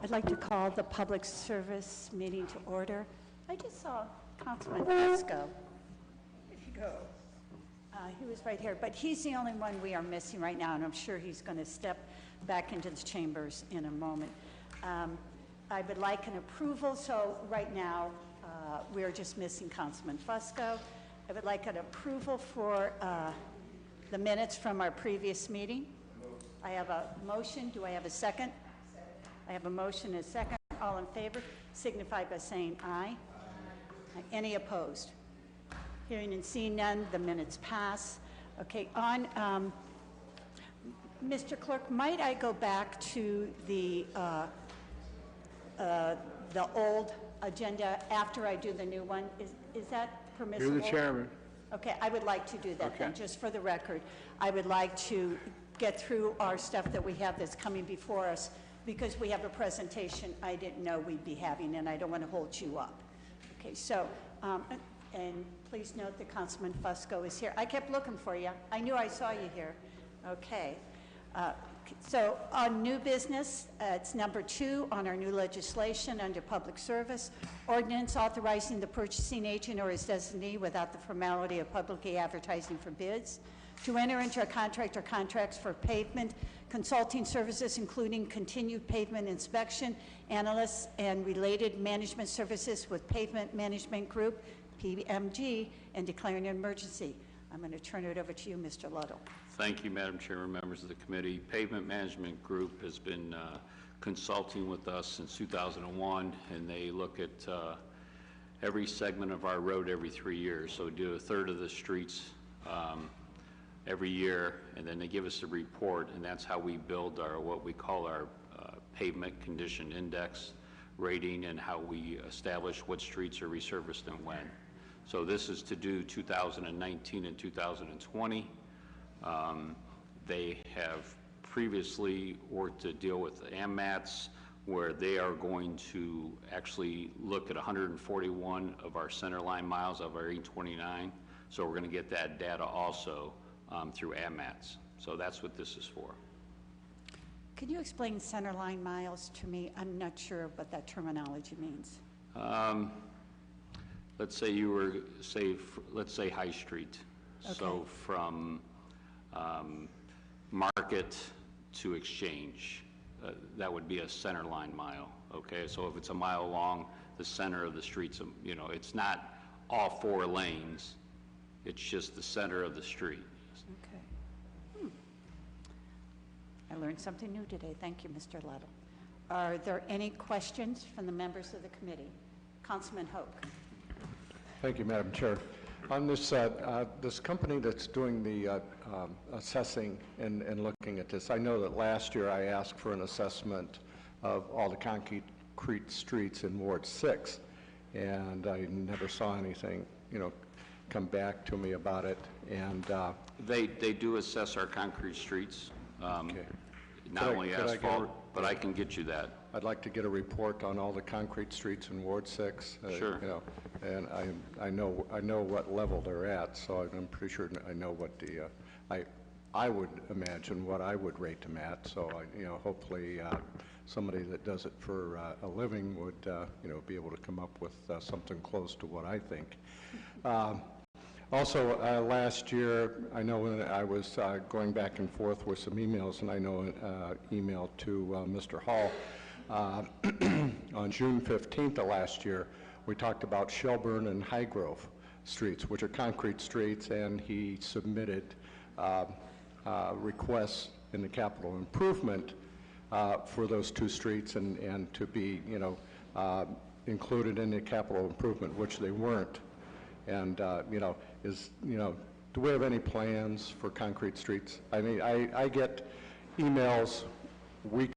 I'd like to call the public service meeting to order. I just saw Councilman Fusco. There you go. He was right here, but he's the only one we are missing right now, and I'm sure he's going to step back into the chambers in a moment. I would like an approval, so right now we are just missing Councilman Fusco. I would like an approval for the minutes from our previous meeting. I have a motion. Do I have a second? I have a motion and a second. All in favor signify by saying aye. Any opposed? Hearing and seeing none, the minutes pass. Okay, on Mr. Clerk, might I go back to the old agenda after I do the new one? Is that permissible? You're the chairman. Okay, I would like to do that. Okay. Then, just for the record. I would like to get through our stuff that we have that's coming before us, because we have a presentation I didn't know we'd be having, and I don't want to hold you up. Okay, so, and please note that Councilman Fusco is here. I kept looking for you. I knew I saw you here. Okay. So on new business, it's number 2 on our new legislation under public service. Ordinance authorizing the purchasing agent or his designee without the formality of publicly advertising for bids to enter into a contract or contracts for pavement consulting services, including continued pavement inspection, analysts, and related management services with Pavement Management Group, PMG, and declaring an emergency. I'm going to turn it over to you, Mr. Ludlow. Thank you, Madam Chairman, members of the committee. Pavement Management Group has been consulting with us since 2001, and they look at every segment of our road every 3 years. So we do a third of the streets every year, and then they give us a report, and that's how we build our what we call our pavement condition index rating, and how we establish what streets are resurfaced and when. So this is to do 2019 and 2020. They have previously worked to deal with AMATs, where they are going to actually look at 141 of our center line miles of our 829. So we're going to get that data also through AMATs. So that's what this is for. Could you explain center line miles to me? I'm not sure what that terminology means. Let's say you were, let's say High Street. Okay. So from Market to Exchange, that would be a center line mile. Okay, so if it's a mile long, the center of the streets, you know, it's not all 4 lanes. It's just the center of the street. Okay. I learned something new today. Thank you, Mr. Ludlow. Are there any questions from the members of the committee? Councilman Hoke. Thank you, Madam Chair. On this, this company that's doing the assessing and looking at this, I know that last year I asked for an assessment of all the concrete streets in Ward 6, and I never saw anything, you know, come back to me about it. And they do assess our concrete streets, okay. Not only asphalt, but I can get you that. I'd like to get a report on all the concrete streets in Ward 6. Sure. You know, and I know what level they're at, so I'm pretty sure I know what the I would imagine what I would rate them at. So you know, hopefully somebody that does it for a living would you know, be able to come up with something close to what I think. Also, last year, I know when I was going back and forth with some emails, and I know an email to Mr. Hall on June 15th of last year, we talked about Shelburne and Highgrove streets, which are concrete streets, and he submitted requests in the capital improvement for those 2 streets and to be, you know, included in the capital improvement, which they weren't. And you know, do we have any plans for concrete streets? I mean, I get emails weekly